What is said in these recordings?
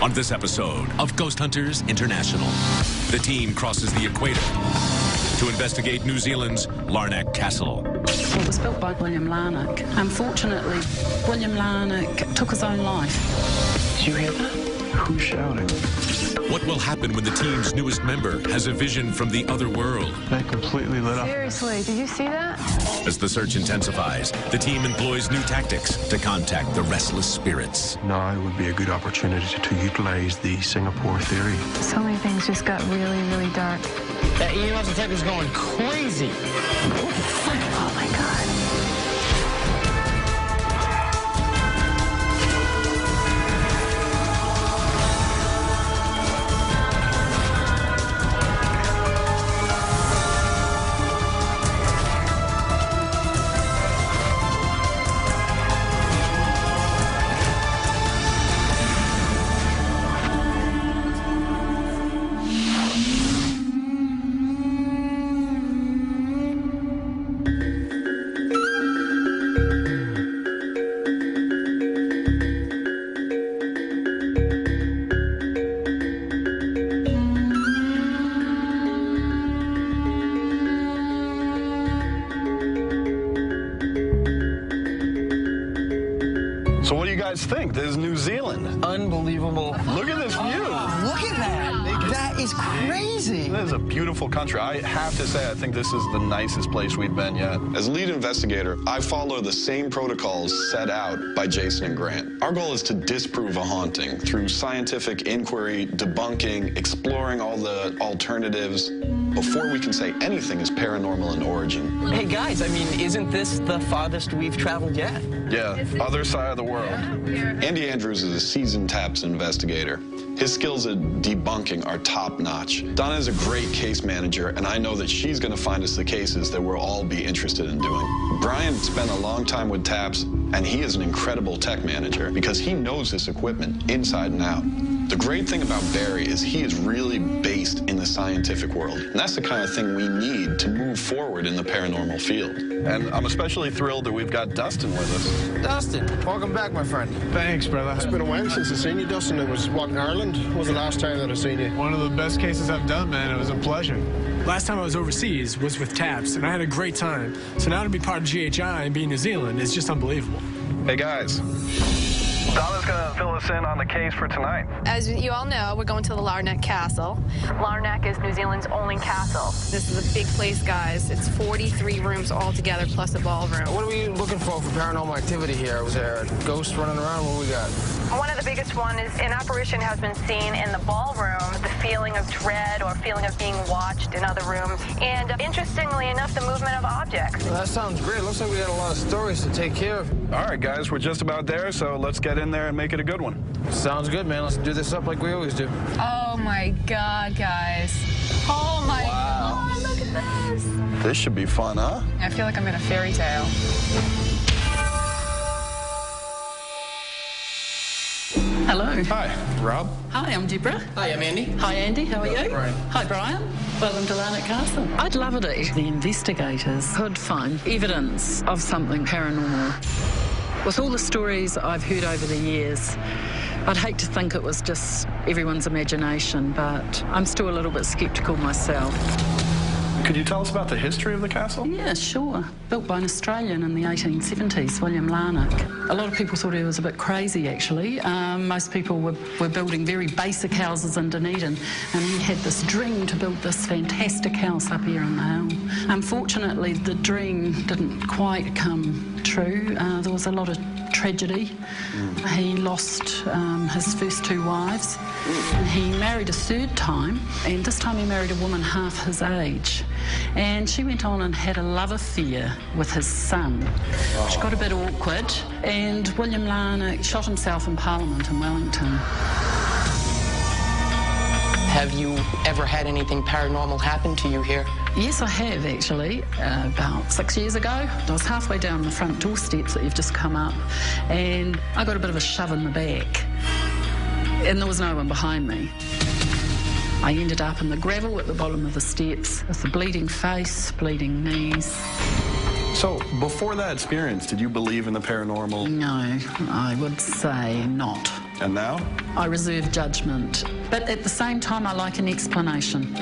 On this episode of Ghost Hunters International, the team crosses the equator to investigate New Zealand's Larnac Castle. It was built by William Larnac. Unfortunately, William Larnac took his own life. Did you hear that? Who's shouting? What will happen when the team's newest member has a vision from the other world? That completely lit up. Seriously, did you see that? As the search intensifies, the team employs new tactics to contact the restless spirits. Now would be a good opportunity to utilize the Singapore theory. So many things just got really, really dark. That EMS detector's going crazy. Oh my God. So what do you guys think? This is New Zealand. Unbelievable. Look at this view. Look at that. That is crazy. This is a beautiful country. I have to say, I think this is the nicest place we've been yet. As lead investigator, I follow the same protocols set out by Jason and Grant. Our goal is to disprove a haunting through scientific inquiry, debunking, exploring all the alternatives before we can say anything is paranormal in origin. Hey guys, I mean, isn't this the farthest we've traveled yet? Yeah, other side of the world. Andy Andrews is a seasoned TAPS investigator. His skills at debunking are top-notch. Donna is a great case manager, and I know that she's going to find us the cases that we'll all be interested in doing. Brian spent a long time with TAPS, and he is an incredible tech manager because he knows this equipment inside and out. The great thing about Barry is he is really based in the scientific world, and that's the kind of thing we need to move forward in the paranormal field. And I'm especially thrilled that we've got Dustin with us. Dustin, welcome back, my friend. Thanks, brother. It's been a while since I've seen you, Dustin. It was, what, in Ireland? Was the last time that I've seen you? One of the best cases I've done, man. It was a pleasure. Last time I was overseas was with TAPS, and I had a great time. So now to be part of GHI and be in New Zealand is just unbelievable. Hey, guys. Donna's going to fill us in on the case for tonight. As you all know, we're going to the Larnac Castle. Larnac is New Zealand's only castle. This is a big place, guys. It's 43 rooms altogether, plus a ballroom. What are we looking for paranormal activity here? Was there a ghost running around? What do we got? One of the biggest ones is an apparition has been seen in the ballroom, the feeling of dread or feeling of being watched in other rooms, and interestingly enough, the movement of objects. Well, that sounds great. Looks like we got a lot of stories to take care of. All right, guys, we're just about there, so let's get in there and make it a good one. Sounds good, man. Let's do this up like we always do. Oh my God, guys. Oh my God, look at this. This should be fun, huh? I feel like I'm in a fairy tale. Hello. Hi, Rob. Hi, I'm Deborah. Hi, I'm Andy. Hi, Andy. How are you? Brian. Hi, Brian. Welcome to Larnac Castle. I'd love it if the investigators could find evidence of something paranormal. With all the stories I've heard over the years, I'd hate to think it was just everyone's imagination, but I'm still a little bit sceptical myself. Could you tell us about the history of the castle? Yeah, sure. Built by an Australian in the 1870s, William Larnac. A lot of people thought he was a bit crazy, actually. Most people were building very basic houses in Dunedin, and he had this dream to build this fantastic house up here on the hill. Unfortunately, the dream didn't quite come true. There was a lot of tragedy. He lost his first two wives, and he married a third time, and this time he married a woman half his age. And she went on and had a love affair with his son, which got a bit awkward, and William Larnac shot himself in Parliament in Wellington. Have you ever had anything paranormal happen to you here? Yes, I have, actually. About 6 years ago, I was halfway down the front door steps that you've just come up, and I got a bit of a shove in the back, and there was no one behind me. I ended up in the gravel at the bottom of the steps with a bleeding face, bleeding knees. So, before that experience, did you believe in the paranormal? No, I would say not. And now? I reserve judgment, but at the same time, I like an explanation.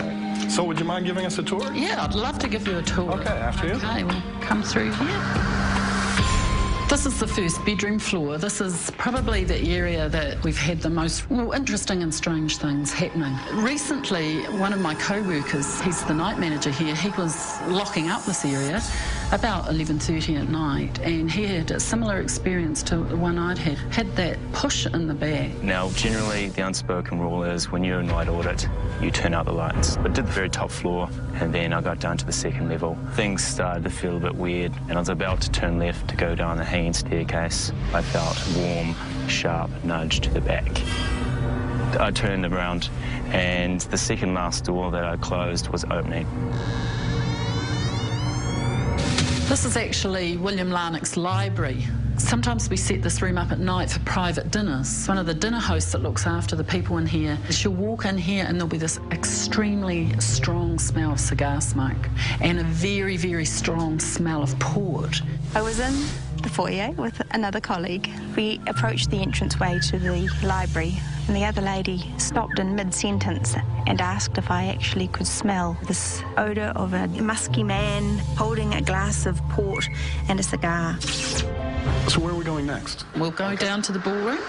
So would you mind giving us a tour? Yeah, I'd love to give you a tour. Okay, after you. Okay, we'll come through here. This is the first bedroom floor. This is probably the area that we've had the most interesting and strange things happening. Recently, one of my co-workers, he's the night manager here, he was locking up this area about 11:30 at night, and he had a similar experience to the one I'd had that push in the back. Now, generally, the unspoken rule is when you're in night audit, you turn out the lights. I did the very top floor, and then I got down to the second level. Things started to feel a bit weird, and I was about to turn left to go down the hanging staircase. I felt a warm, sharp nudge to the back. I turned around, and the second last door that I closed was opening. This is actually William Larnock's library. Sometimes we set this room up at night for private dinners. One of the dinner hosts that looks after the people in here, she'll walk in here and there'll be this extremely strong smell of cigar smoke and a very, very strong smell of port. I was in the foyer with another colleague. We approached the entranceway to the library, and the other lady stopped in mid-sentence and asked if I actually could smell this odour of a musky man holding a glass of port and a cigar. So where are we going next? We'll go down to the ballroom.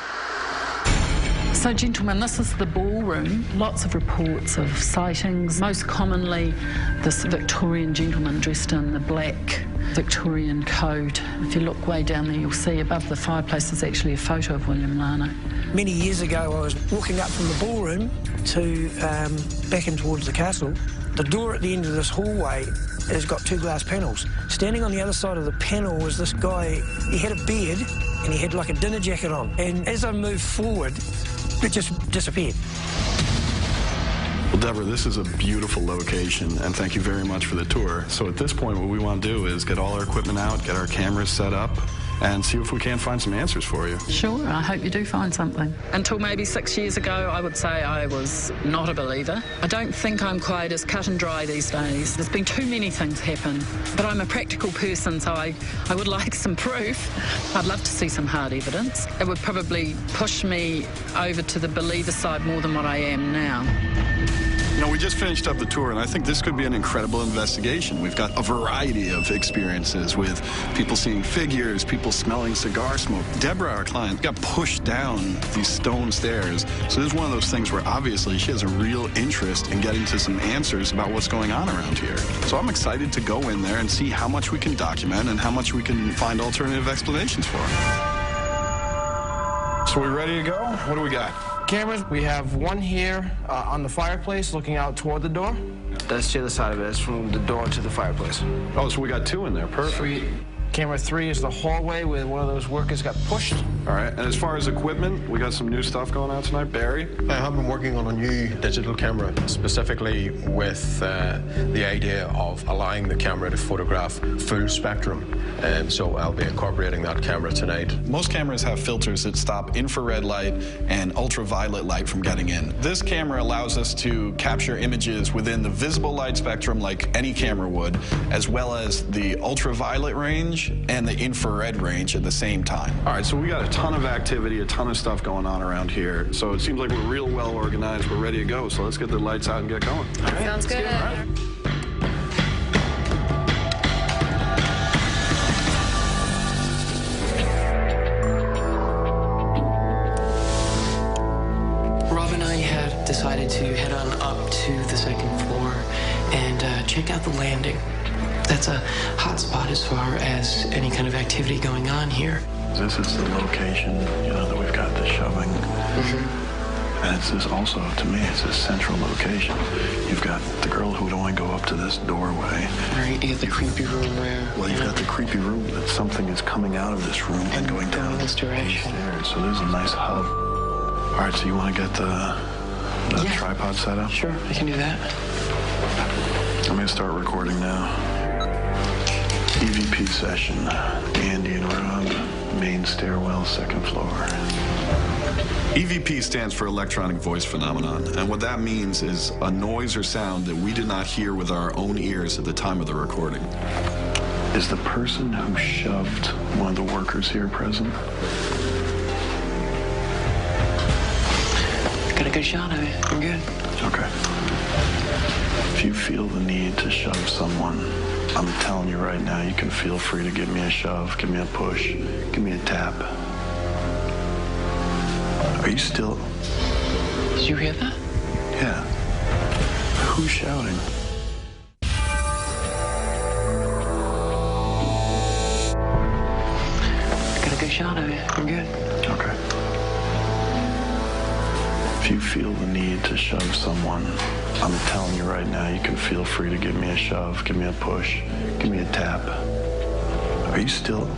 So, gentlemen, this is the ballroom. Lots of reports of sightings. Most commonly, this Victorian gentleman dressed in the black Victorian coat. If you look way down there, you'll see above the fireplace there's actually a photo of William Larnock. Many years ago, I was walking up from the ballroom to back in towards the castle. The door at the end of this hallway has got two glass panels. Standing on the other side of the panel was this guy. He had a beard and he had like a dinner jacket on. And as I moved forward, it just disappeared. Well, Deborah, this is a beautiful location, and thank you very much for the tour. So at this point, what we want to do is get all our equipment out, get our cameras set up, and see if we can't find some answers for you. Sure, I hope you do find something. Until maybe 6 years ago, I would say I was not a believer. I don't think I'm quite as cut and dry these days. There's been too many things happen, but I'm a practical person, so I would like some proof. I'd love to see some hard evidence. It would probably push me over to the believer side more than what I am now. You know, we just finished up the tour, and I think this could be an incredible investigation. We've got a variety of experiences with people seeing figures, people smelling cigar smoke. Deborah, our client, got pushed down these stone stairs. So this is one of those things where obviously she has a real interest in getting to some answers about what's going on around here. So I'm excited to go in there and see how much we can document and how much we can find alternative explanations for. So we ready to go? What do we got? Cameras, we have one here on the fireplace looking out toward the door. That's the other side of it. It's from the door to the fireplace. Oh, so we got two in there. Perfect. Sweet. Camera 3 is the hallway where one of those workers got pushed. All right, and as far as equipment, we got some new stuff going on tonight. Barry? I have been working on a new digital camera, specifically with the idea of allowing the camera to photograph full spectrum. And so I'll be incorporating that camera tonight. Most cameras have filters that stop infrared light and ultraviolet light from getting in. This camera allows us to capture images within the visible light spectrum like any camera would, as well as the ultraviolet range and the infrared range at the same time. All right, so we got a ton of activity, a ton of stuff going on around here. So it seems like we're real well organized. We're ready to go. So let's get the lights out and get going. All right, sounds good. All right. Rob and I had decided to head on up to the second floor and check out the landing. That's a hot spot as far as any kind of activity going on here. This is the location, you know, that we've got the shoving. Mm-hmm. And it's this also, to me, it's a central location. You've got the girl who would only go up to this doorway. Right, you get the creepy room there. Well, you've got the creepy room that something is coming out of this room and going down this direction. So there's a nice hub. All right, so you want to get the tripod set up? Sure, I can do that. I'm going to start recording now. EVP session, Andy and Rob, main stairwell, second floor. EVP stands for electronic voice phenomenon, and what that means is a noise or sound that we did not hear with our own ears at the time of the recording. Is the person who shoved one of the workers here present? Got a good shot of it. I'm good. Okay. If you feel the need to shove someone, I'm telling you right now, you can feel free to give me a shove, give me a push, give me a tap. Are you still... Did you hear that? Yeah. Who's shouting? Got a good shot of it. I'm good. Okay. If you feel the need to shove someone, I'm telling you right now, you can feel free to give me a shove, give me a push, give me a tap. Are you still...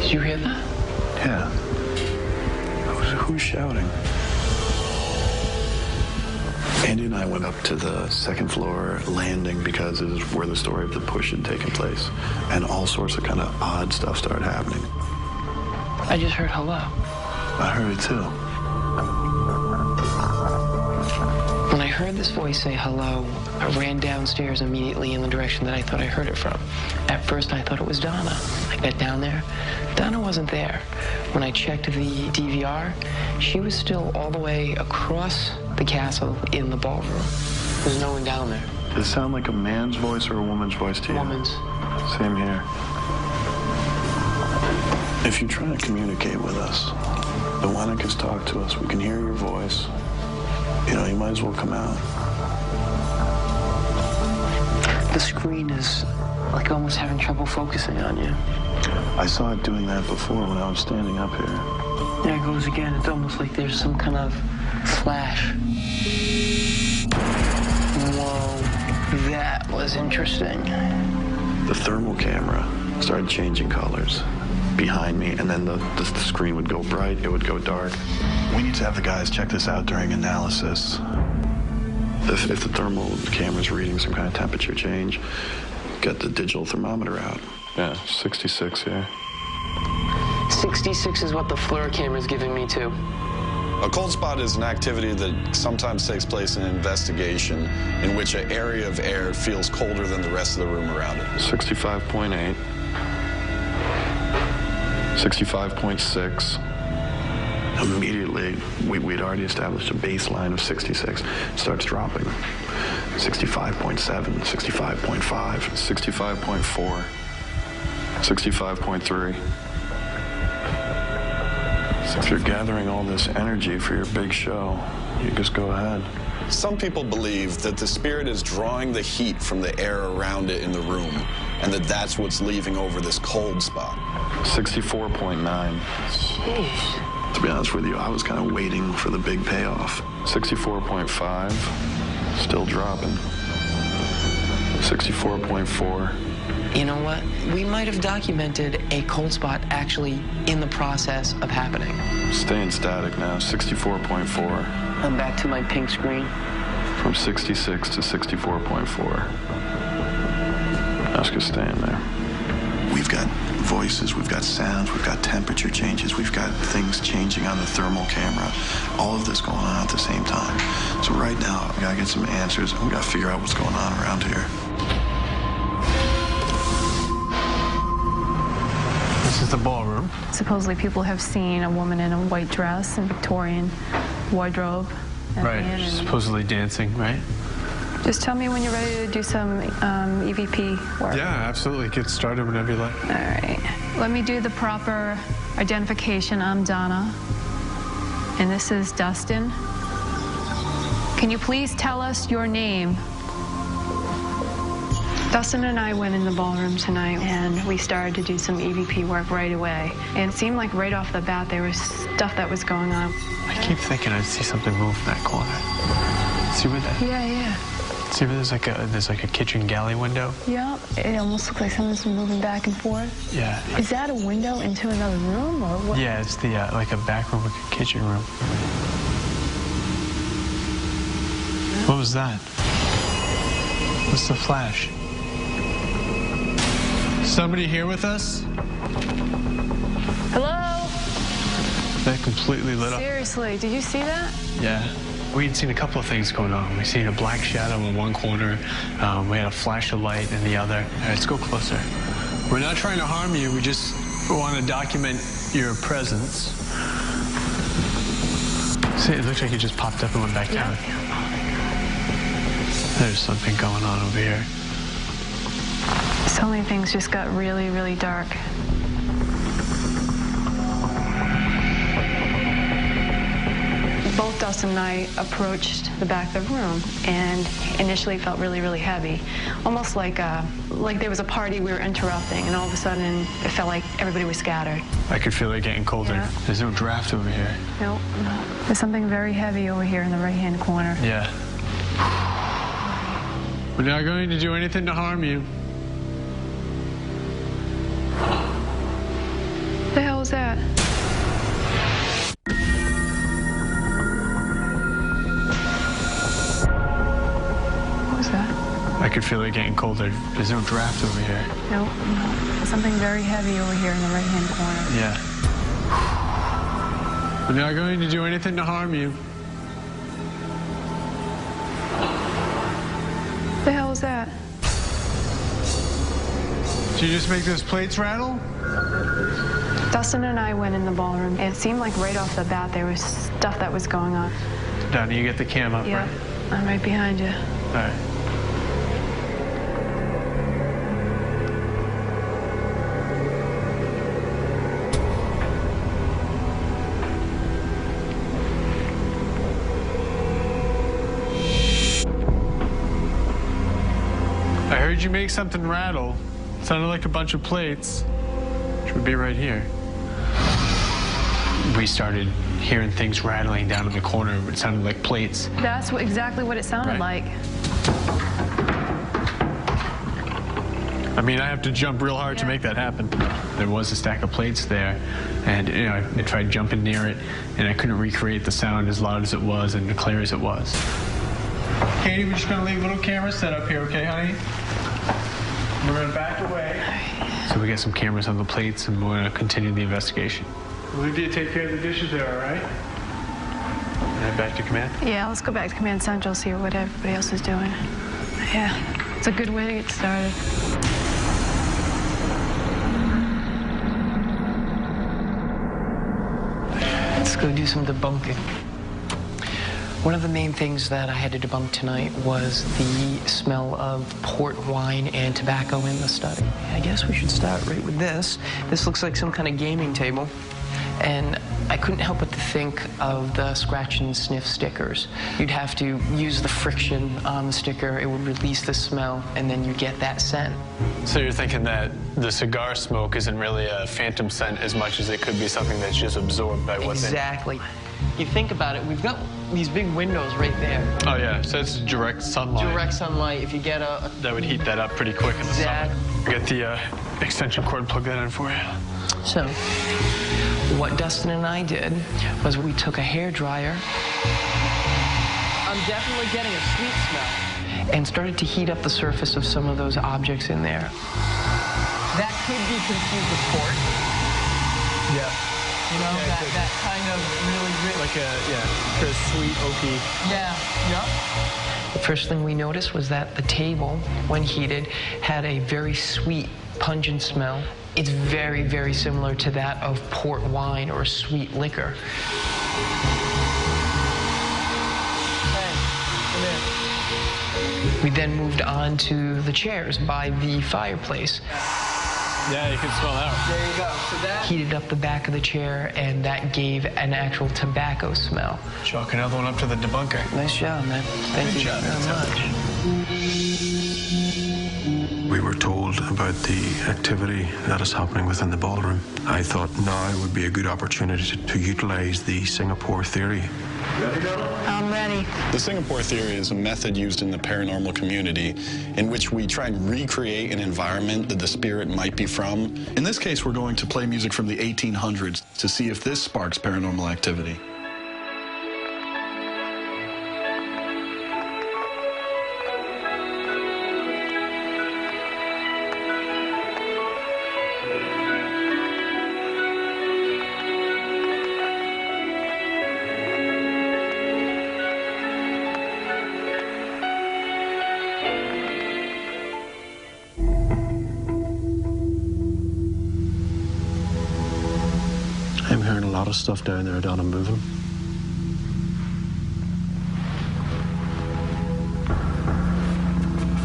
Did you hear that? Yeah. Who's shouting? Andy and I went up to the second floor landing because it is where the story of the push had taken place. And all sorts of kind of odd stuff started happening. I just heard hello. I heard it too. When I heard this voice say hello, I ran downstairs immediately in the direction that I thought I heard it from. At first, I thought it was Donna. I got down there. Donna wasn't there. When I checked the DVR, she was still all the way across the castle in the ballroom. There's no one down there. Did it sound like a man's voice or a woman's voice to you? Woman's. Same here. If you're trying to communicate with us, then why not just talk to us? We can hear your voice. You know, you might as well come out. The screen is like almost having trouble focusing on you. I saw it doing that before when I was standing up here. There it goes again. It's almost like there's some kind of flash. Whoa, that was interesting. The thermal camera started changing colors behind me, and then the screen would go bright, it would go dark. We need to have the guys check this out during analysis. If the thermal camera's reading some kind of temperature change, get the digital thermometer out. Yeah, 66 here. 66 is what the FLIR camera's giving me, too. A cold spot is an activity that sometimes takes place in an investigation in which an area of air feels colder than the rest of the room around it. 65.8. 65.6. Immediately, we'd already established a baseline of 66. It starts dropping. 65.7, 65.5, 65.4, 65.3. So if you're gathering all this energy for your big show, you just go ahead. Some people believe that the spirit is drawing the heat from the air around it in the room, and that's what's leaving over this cold spot. 64.9. Jeez. To be honest with you, I was kind of waiting for the big payoff. 64.5, still dropping. 64.4. You know what? We might have documented a cold spot actually in the process of happening. Staying static now, 64.4. I'm back to my pink screen. From 66 to 64.4. That's just staying there. We've got voices, we've got sounds, we've got temperature changes, we've got things changing on the thermal camera. All of this going on at the same time. So right now, we gotta get some answers, and we gotta figure out what's going on around here. This is the ballroom. Supposedly people have seen a woman in a white dress and Victorian wardrobe. Right, supposedly dancing, right? Just tell me when you're ready to do some EVP work. Yeah, absolutely. Get started whenever you like. All right. Let me do the proper identification. I'm Donna, and this is Dustin. Can you please tell us your name? Dustin and I went in the ballroom tonight, and we started to do some EVP work right away. And it seemed like right off the bat there was stuff that was going on. I keep thinking I see something move in that corner. See where that? Yeah. See where there's like a kitchen galley window? Yeah, it almost looks like something's moving back and forth. Yeah. Is that a window into another room, or what? Yeah, it's the like a back room, like a kitchen room. What was that? What's the flash? Somebody here with us? Hello? That completely lit up. Seriously, did you see that? Yeah. We had seen a couple of things going on. We seen a black shadow in one corner. We had a flash of light in the other. All right, let's go closer. We're not trying to harm you. We just want to document your presence. See, it looks like it just popped up and went back down. There's something going on over here. So many things just got really, really dark. Both Dustin and I approached the back of the room, and initially felt really, really heavy. Almost like there was a party we were interrupting, and all of a sudden it felt like everybody was scattered. I could feel it getting colder. Yeah. There's no draft over here. Nope. There's something very heavy over here in the right-hand corner. Yeah. We're not going to do anything to harm you. What the hell is that? What was that? I could feel it getting colder. There's no draft over here. Nope. There's something very heavy over here in the right-hand corner. Yeah. We're not going to do anything to harm you. What the hell is that? Did you just make those plates rattle? Dustin and I went in the ballroom. It seemed like right off the bat there was stuff that was going on. Donnie, you get the cam up, yeah, right? I'm right behind you. All right. I heard you make something rattle. Sounded like a bunch of plates, which would be right here. We started hearing things rattling down in the corner. It sounded like plates. That's exactly what it sounded like. I mean, I have to jump real hard to make that happen. There was a stack of plates there, and you know, I tried jumping near it, and I couldn't recreate the sound as loud as it was and clear as it was. Katie, we're just gonna leave a little camera set up here, okay, honey? We're gonna back away. So we got some cameras on the plates, and we're gonna continue the investigation. We'll leave you to take care of the dishes there, all right? Head back to command? Yeah, let's go back to Command Central, see what everybody else is doing. Yeah, it's a good way to get started. Let's go do some debunking. One of the main things that I had to debunk tonight was the smell of port wine and tobacco in the study. I guess we should start right with this. This looks like some kind of gaming table. And I couldn't help but to think of the scratch and sniff stickers. You'd have to use the friction on the sticker, it would release the smell, and then you get that scent. So you're thinking that the cigar smoke isn't really a phantom scent as much as it could be something that's just absorbed by what's in it? Exactly. You think about it, we've got these big windows right there. Oh yeah, so it's direct sunlight. Direct sunlight. If you get a... That would heat that up pretty quick in the summer. Get the extension cord, plug that in for you. So, what Dustin and I did was we took a hairdryer. I'm definitely getting a sweet smell. And started to heat up the surface of some of those objects in there. That could be confused with port. Yeah. You know, that kind of really like a sweet, oaky. Yeah. Yep. The first thing we noticed was that the table, when heated, had a very sweet, pungent smell. It's very, very similar to that of port wine or sweet liquor. We then moved on to the chairs by the fireplace. Yeah, you can smell that. There you go. So that heated up the back of the chair, and that gave an actual tobacco smell. Chalk another one up to the debunker. Nice job, man. Thank you very much. We were told about the activity that is happening within the ballroom. I thought now would be a good opportunity to utilize the Singapore theory. I'm ready. The Singapore theory is a method used in the paranormal community in which we try and recreate an environment that the spirit might be from. In this case, we're going to play music from the 1800s to see if this sparks paranormal activity. I'm hearing a lot of stuff down there, Don, and moving.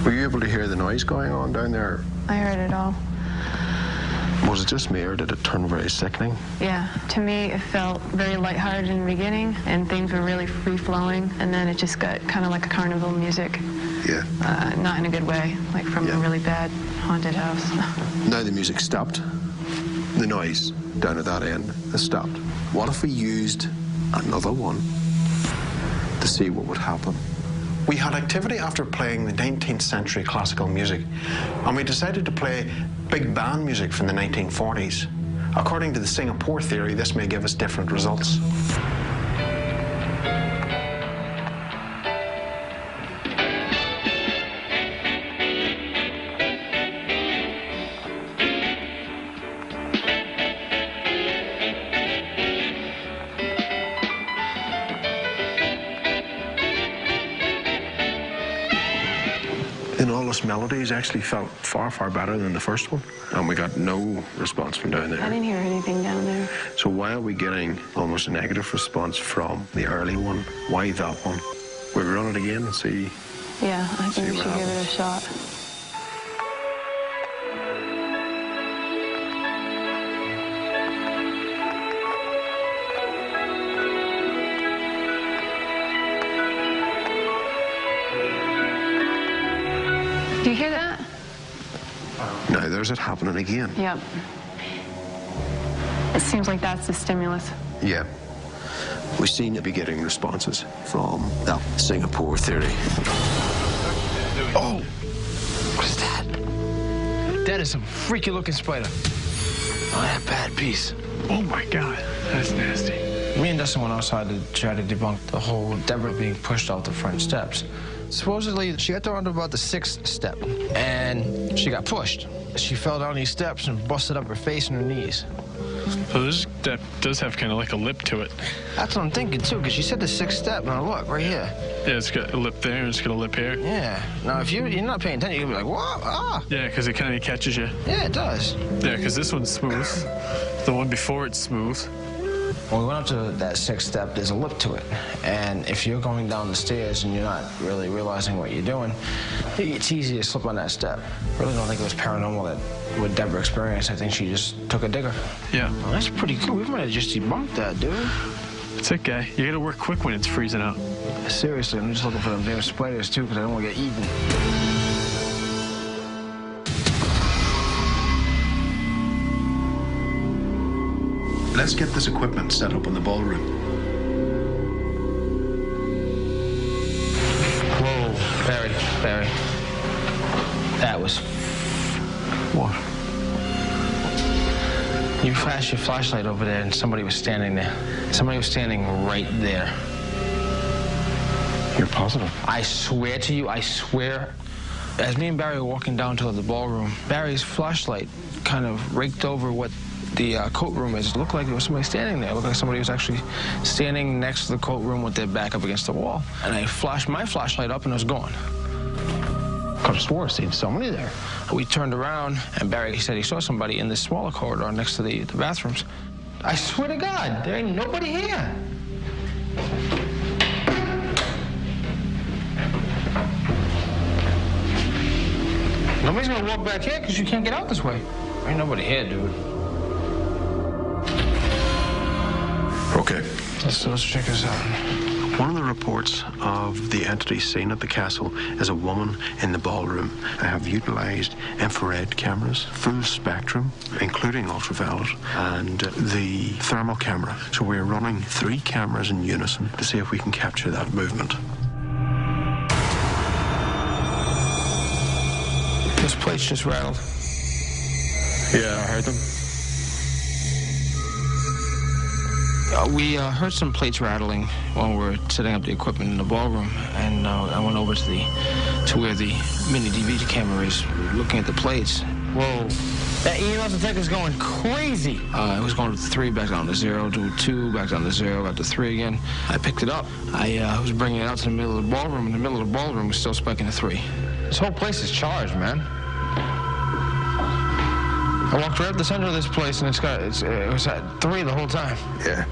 Were you able to hear the noise going on down there? I heard it all. Was it just me, or did it turn very sickening? Yeah, to me it felt very lighthearted in the beginning, and things were really free-flowing, and then it just got kind of like a carnival music. Yeah. Not in a good way, like from a really bad haunted house. Now the music stopped. The noise down at that end has stopped. What if we used another one to see what would happen? We had activity after playing the 19th century classical music, and we decided to play big band music from the 1940s. According to the Singapore theory, this may give us different results. And all those melodies actually felt far, far better than the first one. And we got no response from down there. I didn't hear anything down there. So why are we getting almost a negative response from the early one? Why that one? We'll run it again and see. Yeah, I think we should give it a shot. Do you hear that? Now there's it happening again. Yep. It seems like that's the stimulus. Yeah. We seem to be getting responses from that Singapore theory. Oh! What is that? That is some freaky looking spider. Oh, that bad piece. Oh my God, that's nasty. Me and Dustin went outside to try to debunk the whole Deborah being pushed off the front steps. Supposedly, she got around to about the 6th step, and she got pushed. She fell down these steps and busted up her face and her knees. So this step does have kind of like a lip to it. That's what I'm thinking, too, because she said the 6th step. Now, look, right here. Yeah, it's got a lip there, and it's got a lip here. Yeah. Now, if you're not paying attention, you'll be like, what? Ah! Yeah, because it kind of catches you. Yeah, it does. Yeah, because this one's smooth. The one before it's smooth. When we went up to that 6th step, there's a lip to it. And if you're going down the stairs and you're not really realizing what you're doing, it's easy to slip on that step. I really don't think it was paranormal that what Deborah experienced. I think she just took a digger. Yeah. Well, that's pretty cool. We might have just debunked that, dude. That's it, guy. You gotta work quick when it's freezing out. Seriously, I'm just looking for them damn spiders, too, because I don't want to get eaten. Let's get this equipment set up in the ballroom. Whoa, Barry. That was... What? You flashed your flashlight over there and somebody was standing there. Somebody was standing right there. You're positive? I swear to you, I swear. As me and Barry were walking down to the ballroom, Barry's flashlight kind of raked over what the coat room is. It looked like there was somebody standing there. It looked like somebody was actually standing next to the coat room with their back up against the wall. And I flashed my flashlight up and it was gone. Could have swore I seen somebody there. We turned around and Barry said he saw somebody in this smaller corridor next to the bathrooms. I swear to God, there ain't nobody here. Nobody's gonna walk back here because you can't get out this way. Ain't nobody here, dude. Okay. Let's check this out. One of the reports of the entity seen at the castle is a woman in the ballroom. I have utilized infrared cameras, full spectrum, including ultraviolet, and the thermal camera. So we're running 3 cameras in unison to see if we can capture that movement. This plate's just rattled. Yeah, I heard them. We heard some plates rattling when we were setting up the equipment in the ballroom, and I went over to where the mini DV camera is, looking at the plates. Whoa. That EMF detector's going crazy. It was going to 3, back down to 0, to 2, back down to 0, back to 3 again. I picked it up. I was bringing it out to the middle of the ballroom, and the middle of the ballroom was still spiking to 3. This whole place is charged, man. I walked right up the center of this place, and it was at 3 the whole time. Yeah.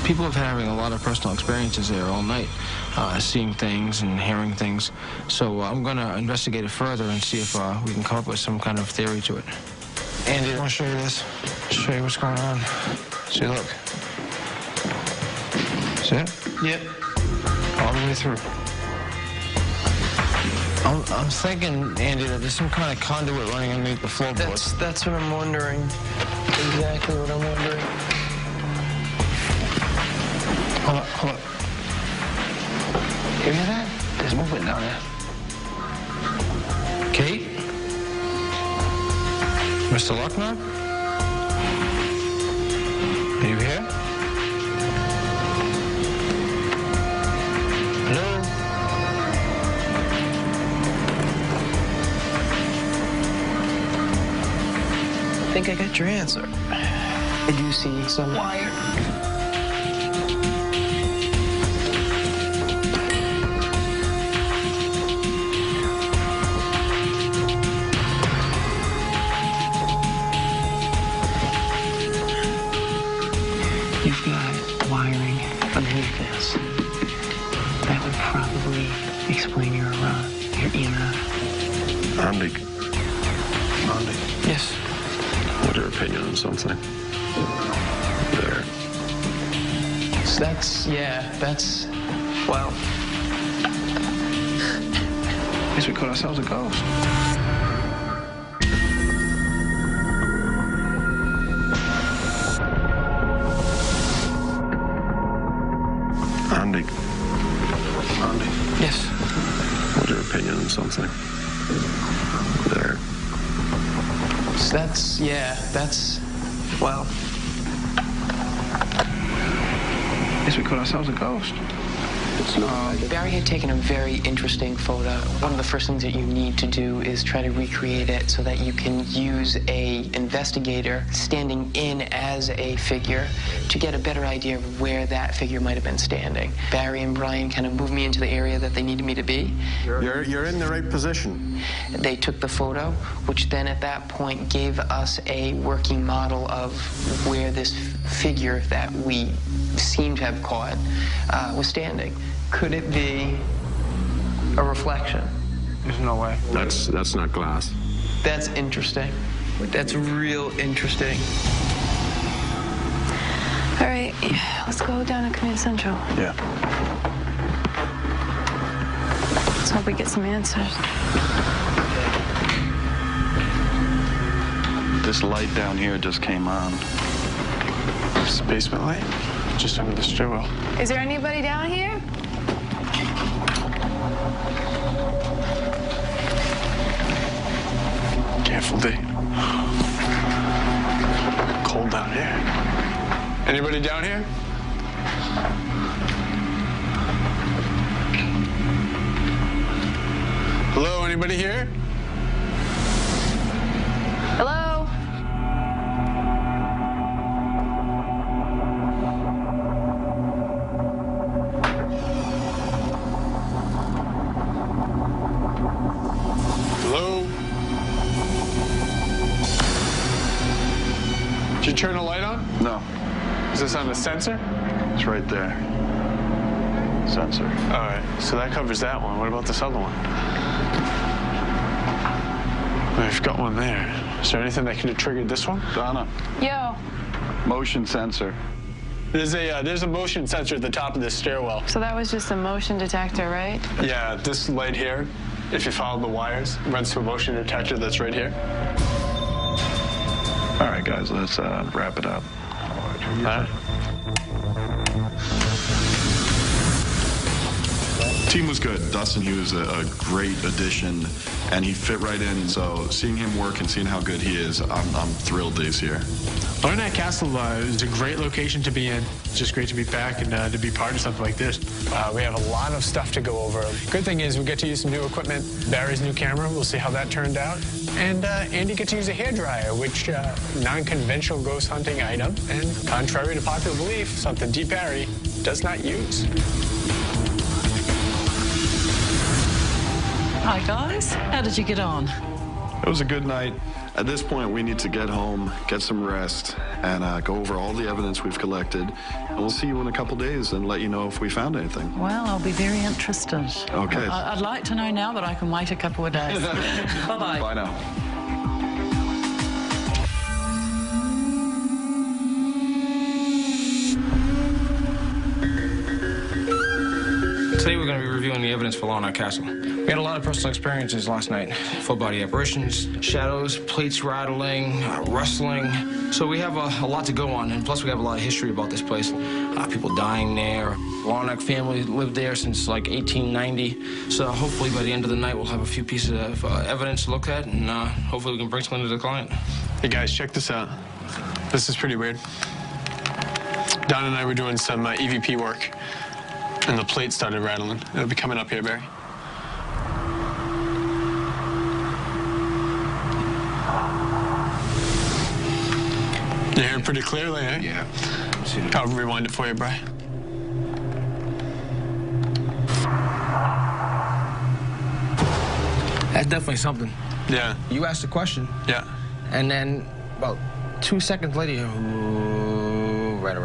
People have been having a lot of personal experiences there all night, seeing things and hearing things. So I'm going to investigate it further and see if we can come up with some kind of theory to it. Andy, I want to show you this. Show you what's going on. See, look. See it? Yep. All the way through. I'm thinking, Andy, that there's some kind of conduit running underneath the floorboards. That's what I'm wondering. Exactly what I'm wondering. Hold up, hold up. You hear that? There's movement down there. Kate? Mr. Lucknow? Are you here? Hello? I think I got your answer. I do see some wire. You've got wiring underneath this. That would probably explain your EMF. Andy. Yes. What's your opinion on something? There. So that's, well. I guess we caught ourselves a ghost. Andy. Yes. What's your opinion on something? There. So that's, well. I guess we caught ourselves a ghost. Barry had taken a very interesting photo. One of the first things that you need to do is try to recreate it so that you can use an investigator standing in as a figure to get a better idea of where that figure might have been standing. Barry and Brian kind of moved me into the area that they needed me to be. You're in the right position. They took the photo, which then at that point gave us a working model of where this figure that we seem to have caught was standing. Could it be a reflection? There's no way. That's not glass. That's interesting. That's real interesting. All right, let's go down to Command Central. Yeah. Let's hope we get some answers. This light down here just came on. This basement light? Just under the stairwell. Is there anybody down here? Careful, D. Cold down here. Anybody down here? Hello, anybody here? Hello? Hello? Did you turn the light on? No. Is this on the sensor? It's right there. Sensor. All right, so that covers that one. What about this other one? We've got one there. Is there anything that could have triggered this one? Donna. Yo. Motion sensor. There's a motion sensor at the top of this stairwell. So that was just a motion detector, right? Yeah, this light here, if you follow the wires, runs to a motion detector that's right here. All right, guys, let's wrap it up. All right. Team was good. Dustin, he was a great addition, and he fit right in. So seeing him work and seeing how good he is, I'm thrilled that he's here. Barnett Castle is a great location to be in. It's just great to be back and to be part of something like this. We have a lot of stuff to go over. Good thing is we get to use some new equipment. Barry's new camera, we'll see how that turned out. And Andy gets to use a hairdryer, which non-conventional ghost hunting item, and contrary to popular belief, something Deep Barry does not use. Hi guys, how did you get on? It was a good night. At this point, we need to get home, get some rest, and go over all the evidence we've collected. And we'll see you in a couple days and let you know if we found anything. Well, I'll be very interested. Okay. I'd like to know now, but I can wait a couple of days. Bye-bye. Bye now. Today we're going to be reviewing the evidence for Larnach Castle. We had a lot of personal experiences last night. Full-body apparitions, shadows, plates rattling, rustling. So we have a lot to go on, and plus we have a lot of history about this place. People dying there. Larnach family lived there since like 1890. So hopefully by the end of the night we'll have a few pieces of evidence to look at, and hopefully we can bring something to the client. Hey guys, check this out. This is pretty weird. Don and I were doing some EVP work, and the plate started rattling. It'll be coming up here, Barry. You hear it pretty clearly, eh? Yeah. I'll rewind it for you, Bri. That's definitely something. Yeah. You asked a question. Yeah. And then about 2 seconds later, you right.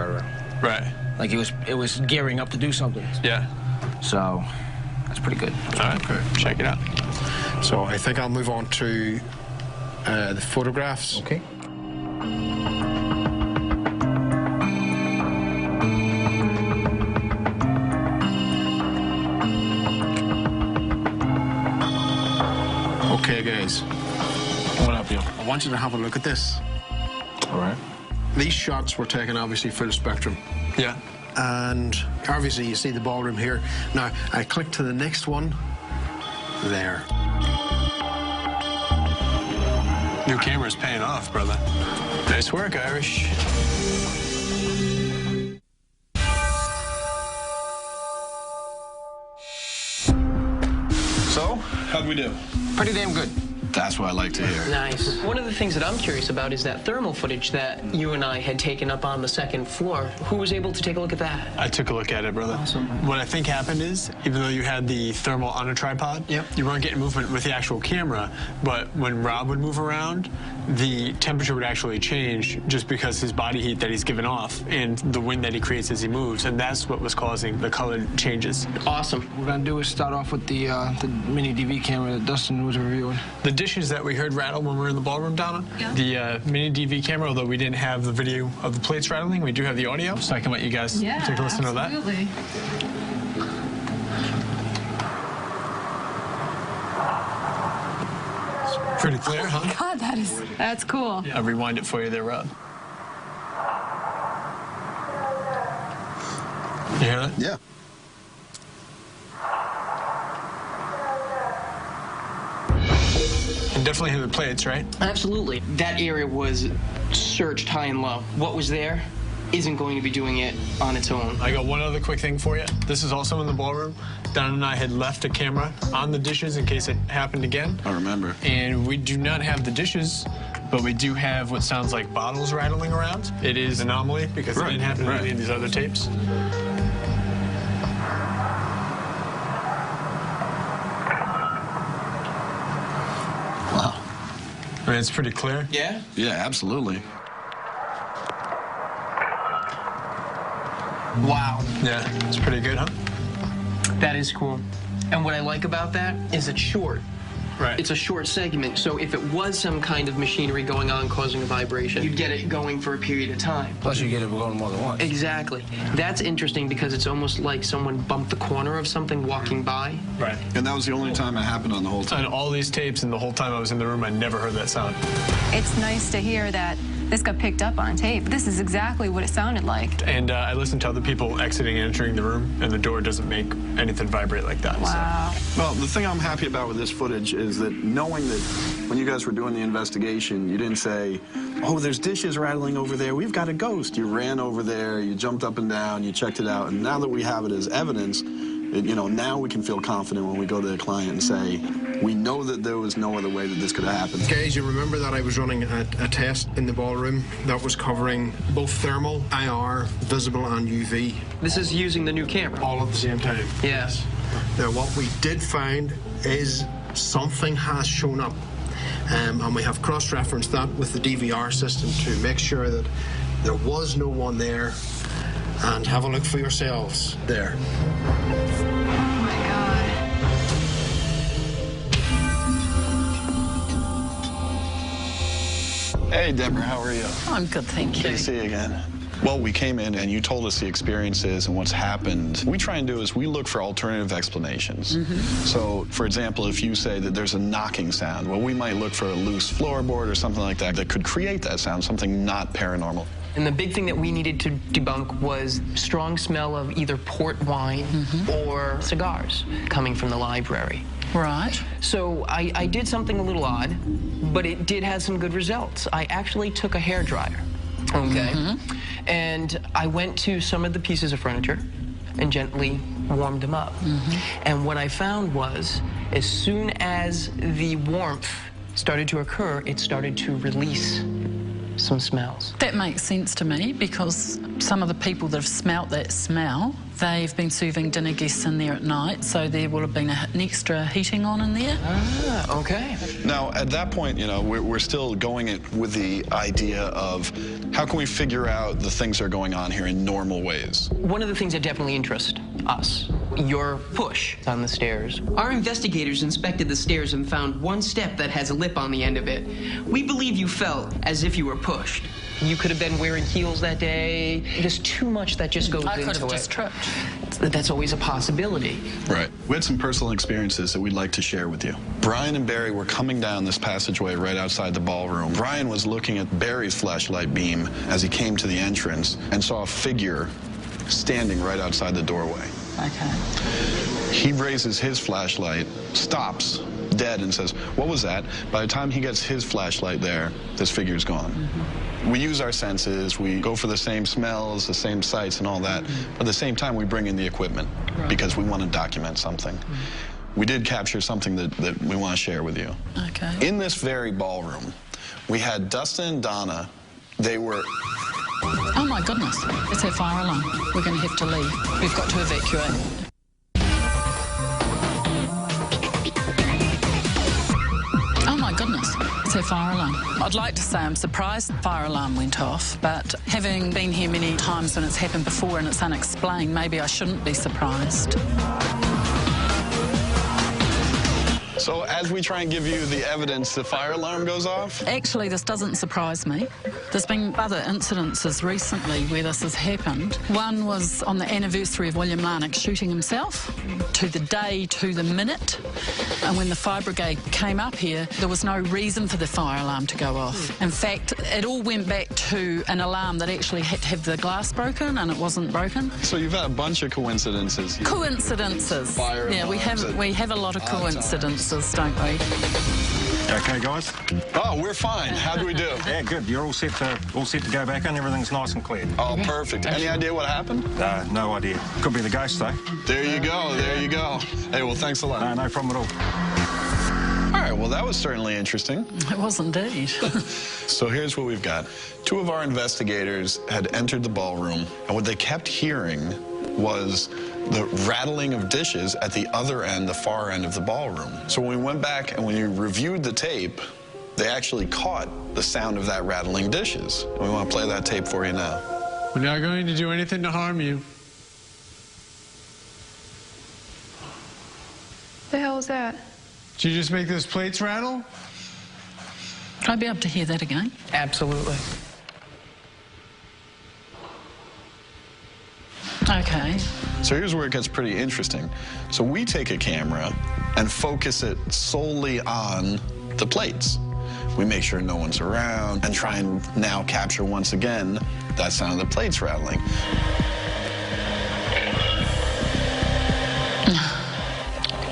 Right. Like it was gearing up to do something. Yeah. So that's pretty good. All right, okay. Check it out. So I think I'll move on to the photographs. Okay. Okay, guys. What up, yo? I want you to have a look at this. All right. These shots were taken, obviously, full spectrum. Yeah. And obviously, you see the ballroom here. Now, I click to the next one. There. New camera's paying off, brother. Nice work, Irish. So, how'd we do? Pretty damn good. That's what I like to hear. Nice. One of the things that I'm curious about is that thermal footage that you and I had taken up on the second floor. Who was able to take a look at that? I took a look at it, brother. Awesome. What I think happened is, even though you had the thermal on a tripod, you weren't getting movement with the actual camera, but when Rob would move around, the temperature would actually change just because his body heat that he's giving off and the wind that he creates as he moves, and that's what was causing the color changes. Awesome. What we're gonna do is start off with the mini DV camera that Dustin was reviewing. The dishes that we heard rattle when we were in the ballroom, Donna, the mini DV camera, although we didn't have the video of the plates rattling, we do have the audio, so I can let you guys take a listen to that. Absolutely. It's pretty clear, huh? God, that's cool. I'll rewind it for you there, Rob. You hear that? Yeah. And definitely hear the plates, right? Absolutely. That area was searched high and low. What was there isn't going to be doing it on its own. I got one other quick thing for you. This is also in the ballroom. Don and I had left a camera on the dishes in case it happened again. I remember. And we do not have the dishes, but we do have what sounds like bottles rattling around. It is an anomaly because it didn't happen in any of these other tapes. Wow. I mean, it's pretty clear. Yeah? Yeah, absolutely. Wow. Yeah, it's pretty good, huh? That is cool. And what I like about that is it's short. Right. It's a short segment, so if it was some kind of machinery going on causing a vibration, you'd get it going for a period of time. Plus you get it going more than once. Exactly. That's interesting because it's almost like someone bumped the corner of something walking by. Right. And that was the only time it happened on the whole time. On all these tapes and the whole time I was in the room, I never heard that sound. It's nice to hear that this got picked up on tape. This is exactly what it sounded like. And I listened to other people exiting and entering the room, and the door doesn't make anything vibrate like that. Wow. So. Well, the thing I'm happy about with this footage is that knowing that when you guys were doing the investigation, you didn't say, oh, there's dishes rattling over there, we've got a ghost. You ran over there, you jumped up and down, you checked it out, and now that we have it as evidence, now we can feel confident when we go to the client and say, we know that there was no other way that this could have happened. Guys, you remember that I was running a test in the ballroom that was covering both thermal, IR, visible, and UV. This is using the new camera. All at the same time. Yes. Now, what we did find is something has shown up. And we have cross-referenced that with the DVR system to make sure that there was no one there. And have a look for yourselves there. Hey, Deborah, how are you? I'm good, thank you. Good to see you again. Well, we came in and you told us the experiences and what's happened. What we try and do is we look for alternative explanations. So, for example, if you say that there's a knocking sound, well, we might look for a loose floorboard or something like that that could create that sound, something not paranormal. And the big thing that we needed to debunk was strong smell of either port wine or cigars coming from the library. Right. So I did something a little odd, but it did have some good results. I actually took a hairdryer, okay? And I went to some of the pieces of furniture and gently warmed them up. And what I found was, as soon as the warmth started to occur, it started to release some smells. That makes sense to me, because some of the people that have smelt that smell, they've been serving dinner guests in there at night, so there will have been an extra heating on in there. Ah, okay. Now, at that point, you know, we're still going it with the idea of how can we figure out the things that are going on here in normal ways? One of the things that definitely interests us, your push on the stairs. Our investigators inspected the stairs and found one step that has a lip on the end of it. We believe you fell as if you were pushed. You could have been wearing heels that day. There's too much that just goes into it. I could have just tripped. That's always a possibility. Right. We had some personal experiences that we'd like to share with you. Brian and Barry were coming down this passageway right outside the ballroom. Brian was looking at Barry's flashlight beam as he came to the entrance and saw a figure standing right outside the doorway. Okay. He raises his flashlight, stops dead, and says, "What was that?" By the time he gets his flashlight there, this figure's gone. We use our senses, we go for the same smells, the same sights and all that, but at the same time we bring in the equipment because we want to document something. We did capture something that we want to share with you. Okay. In this very ballroom, we had Dustin and Donna. They were... Oh my goodness, it's our fire alarm. We're going to have to leave. We've got to evacuate. Oh my goodness, it's our fire alarm. I'd like to say I'm surprised the fire alarm went off, but having been here many times when it's happened before and it's unexplained, maybe I shouldn't be surprised. So as we try and give you the evidence, the fire alarm goes off? Actually, this doesn't surprise me. There's been other incidences recently where this has happened. One was on the anniversary of William Larnock shooting himself, to the day, to the minute. And when the fire brigade came up here, there was no reason for the fire alarm to go off. In fact, it all went back to an alarm that actually had to have the glass broken, and it wasn't broken. So you've had a bunch of coincidences. Coincidences. Fire yeah, we have a lot of coincidences, don't we? Okay, guys. Oh, we're fine. How do we do? Yeah, good. You're all set to go back in. Everything's nice and clear. Oh, perfect. Any idea what happened? No idea. Could be the ghost, though. There you go. There you go. Hey, well, thanks a lot. No problem at all. All right, well, that was certainly interesting. It was indeed. So here's what we've got. Two of our investigators had entered the ballroom, and what they kept hearing was the rattling of dishes at the other end, the far end of the ballroom. So when we went back and when we reviewed the tape, they actually caught the sound of that rattling dishes. And we want to play that tape for you now. We're not going to do anything to harm you. The hell is that? Did you just make those plates rattle? Would I be able to hear that again? Absolutely. Okay. So here's where it gets pretty interesting. So we take a camera and focus it solely on the plates. We make sure no one's around and try and now capture once again that sound of the plates rattling.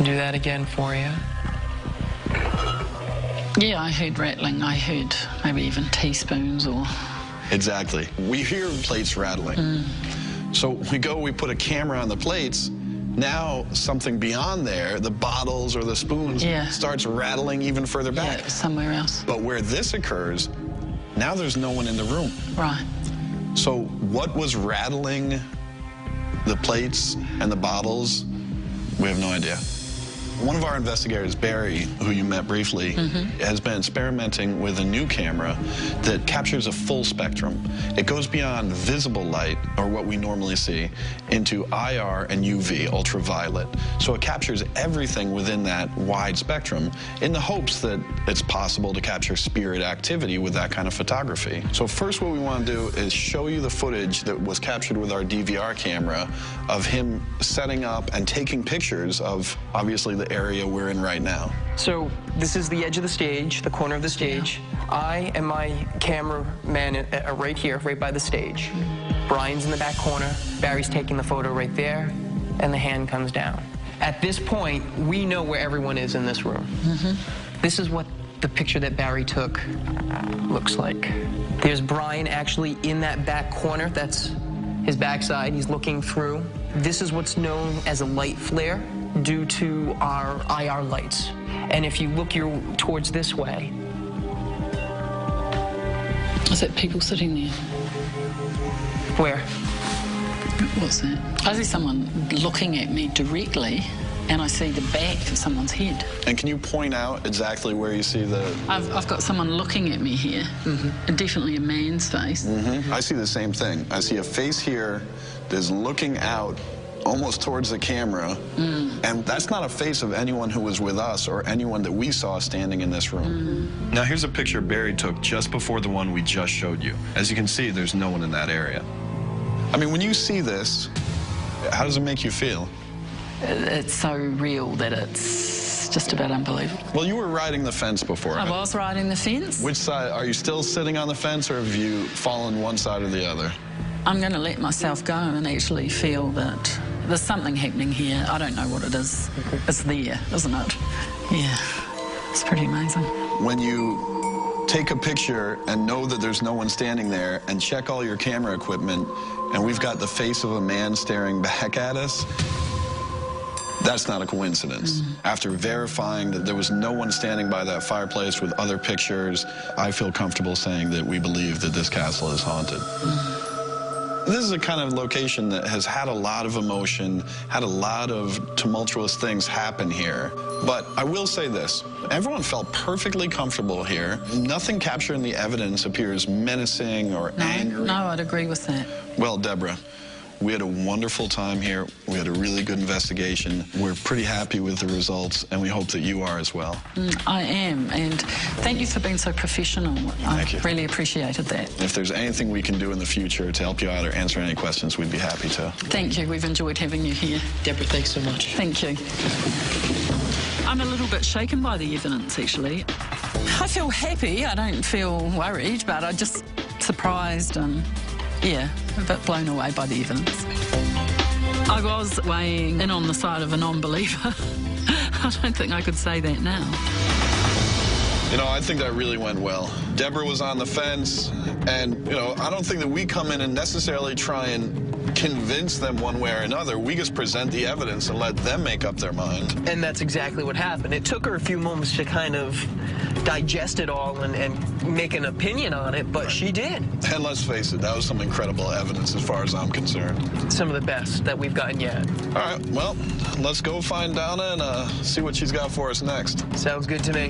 Do that again for you. Yeah, I heard rattling. I heard maybe even teaspoons or... Exactly. We hear plates rattling. So we put a camera on the plates. Now something beyond there, the bottles or the spoons, starts rattling even further back. Yeah, somewhere else. But where this occurs, now there's no one in the room. Right. So what was rattling the plates and the bottles, we have no idea. One of our investigators, Barry, who you met briefly, has been experimenting with a new camera that captures a full spectrum. It goes beyond visible light, or what we normally see, into IR and UV, ultraviolet. So it captures everything within that wide spectrum in the hopes that it's possible to capture spirit activity with that kind of photography. So first what we want to do is show you the footage that was captured with our DVR camera of him setting up and taking pictures of, obviously, the area we're in right now. So this is the edge of the stage, the corner of the stage. I and my cameraman are right here, right by the stage. Brian's in the back corner. Barry's taking the photo right there, and the hand comes down. At this point, we know where everyone is in this room. This is what the picture that Barry took looks like. There's Brian actually in that back corner. That's his backside. He's looking through. This is what's known as a light flare due to our IR lights. And if you look towards this way. Is that people sitting there? Where? What's that? I see someone looking at me directly, and I see the back of someone's head. And can you point out exactly where you see the... I've got someone looking at me here, and definitely a man's face. I see the same thing. I see a face here that's looking out almost towards the camera, and that's not a face of anyone who was with us or anyone that we saw standing in this room. Now here's a picture Barry took just before the one we just showed you. As you can see, there's no one in that area. I mean, when you see this, how does it make you feel? It's so real that it's just about unbelievable. Well, you were riding the fence before. I was riding the fence. Which side? Are you still sitting on the fence, or have you fallen one side or the other? I'm going to let myself go and actually feel that there's something happening here. I don't know what it is. It's there, isn't it? Yeah, it's pretty amazing. When you take a picture and know that there's no one standing there and check all your camera equipment, and we've got the face of a man staring back at us, that's not a coincidence. After verifying that there was no one standing by that fireplace with other pictures, I feel comfortable saying that we believe that this castle is haunted. This is a kind of location that has had a lot of emotion, had a lot of tumultuous things happen here. But I will say this, everyone felt perfectly comfortable here. Nothing captured in the evidence appears menacing or angry. No, I'd agree with that. Well, Deborah, we had a wonderful time here. We had a really good investigation. We're pretty happy with the results, and we hope that you are as well. I am, and thank you for being so professional. Thank you. Really appreciated that. If there's anything we can do in the future to help you out or answer any questions, we'd be happy to. Thank you. We've enjoyed having you here. Deborah, thanks so much. Thank you. I'm a little bit shaken by the evidence, actually. I feel happy. I don't feel worried, but I'm just surprised and, yeah, a bit blown away by the evidence. I was weighing in on the side of a non-believer. I don't think I could say that now. You know, I think that really went well. Deborah was on the fence, and, you know, I don't think that we come in and necessarily try and convince them one way or another. We just present the evidence and let them make up their mind. And that's exactly what happened. It took her a few moments to kind of digest it all and make an opinion on it, but she did. And let's face it, that was some incredible evidence as far as I'm concerned. Some of the best that we've gotten yet. All right, well, let's go find Donna and see what she's got for us next. Sounds good to me.